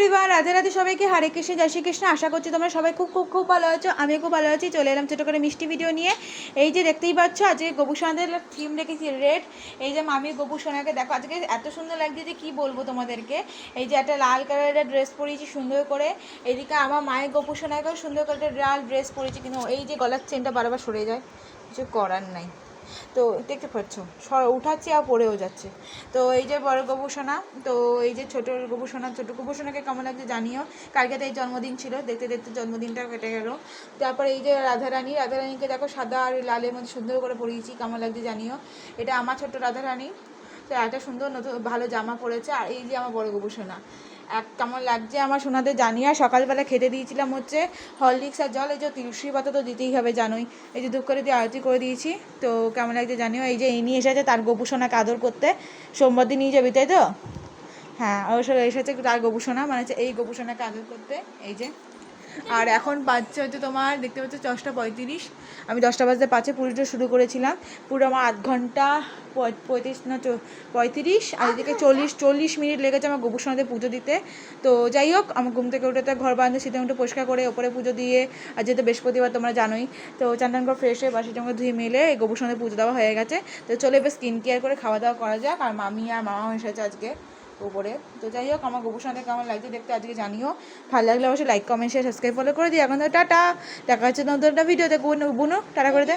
Everyone, Radhe Radhe সবাইকে। হরে কৃষ্ণ, জয় শ্রীকৃষ্ণ। আশা করছি তোমরা সবাই খুব খুব খুব ভালো আছো। আমি খুব ভালো আছি। চলে এলাম ছোটো করে মিষ্টি ভিডিও নিয়ে। এই যে দেখতেই পাচ্ছ, আজকে গোপু সোনাদের থিম রেখেছি রেড। এই যে মামির গোপু সোনাকে দেখো, আজকে এত সুন্দর লাগছে যে কী বলবো তোমাদেরকে। এই যে একটা লাল কালারের ড্রেস পরিয়েছি সুন্দর করে। এদিকে আমার মায়ের গোপু সোনাকেও সুন্দর করে একটা লাল ড্রেস পরিয়েছি, কিন্তু এই যে গলার চেনটা বারবার সরে যায়, কিছু করার নাই। তো দেখতে পাচ্ছ উঠাচ্ছি আর পড়েও যাচ্ছে। তো এই যে বড় গোপুসোনা, তো এই যে ছোটো গোপুসোনা, ছোটো গোপুসোনাকে কেমন লাগছে জানিও। কালকে তো এই জন্মদিন ছিল, দেখতে দেখতে জন্মদিনটাও কেটে গেল। তারপরে এই যে রাধারানীকে দেখো সাদা আর লালের মধ্যে সুন্দর করে পরিয়েছি, কেমন লাগছে জানিও। এটা আমার ছোট্ট রাধারানী, তো একটা সুন্দর নতুন ভালো জামা পরেছে। আর এই যে আমার বড় গোপুসোনা, কেমন লাগছে আমার সোনাদের জানিয়ে। আর সকালবেলা খেতে দিয়েছিলাম হচ্ছে হরলিক্স আর জল। এই যে তুলসী পাতা তো দিতেই হবে জানোই। এই যে ধূপ করে দিয়ে আরতি করে দিয়েছি, তো কেমন লাগছে জানিও। এই যে এই নিয়ে এসেছে তার গোপুসোনাকে আদর করতে। সোমবার দিন নিয়ে যাবি তাই তো? হ্যাঁ, অবশ্য এসেছে তার গোপুসোনা, মানে এই গোপুসোনাকে আদর করতে। এই যে আর এখন বাজছে হচ্ছে তোমার, দেখতে পাচ্ছ 10:35। আমি 10টা বাজতে 5-এ পুজোটা শুরু করেছিলাম। পুরো আমার 8 ঘন্টা 35 আর এদিকে 40 মিনিট লেগেছে আমার গোপুসোনাদের পুজো দিতে। তো যাই হোক, আমার ঘুম থেকে উঠে তো ঘর বাঁধতে শীতে উঠে পরিষ্কার করে ওপরে পুজো দিয়ে, আর যেহেতু বৃহস্পতিবার তোমরা জানোই, তো চান করে ফ্রেশ হয়ে বাসি জমা ধুয়ে মেলে এই গোপুসোনাদের পুজো দেওয়া হয়ে গেছে। তো চলো এবার স্কিন কেয়ার করে খাওয়া দাওয়া করা যাক। আর মামি আর মামা এসেছে আজকে উপরে। তো যাই হোক, আমার গোপুসোনাদের কেমন লাগছে দেখতে আজকে জানিও। ভালো লাগলে অবশ্যই like comment share subscribe follow করে দিই। এখন তো টাটা, দেখা হচ্ছে নতুন একটা ভিডিওতে। বুনু টাটা করে দে।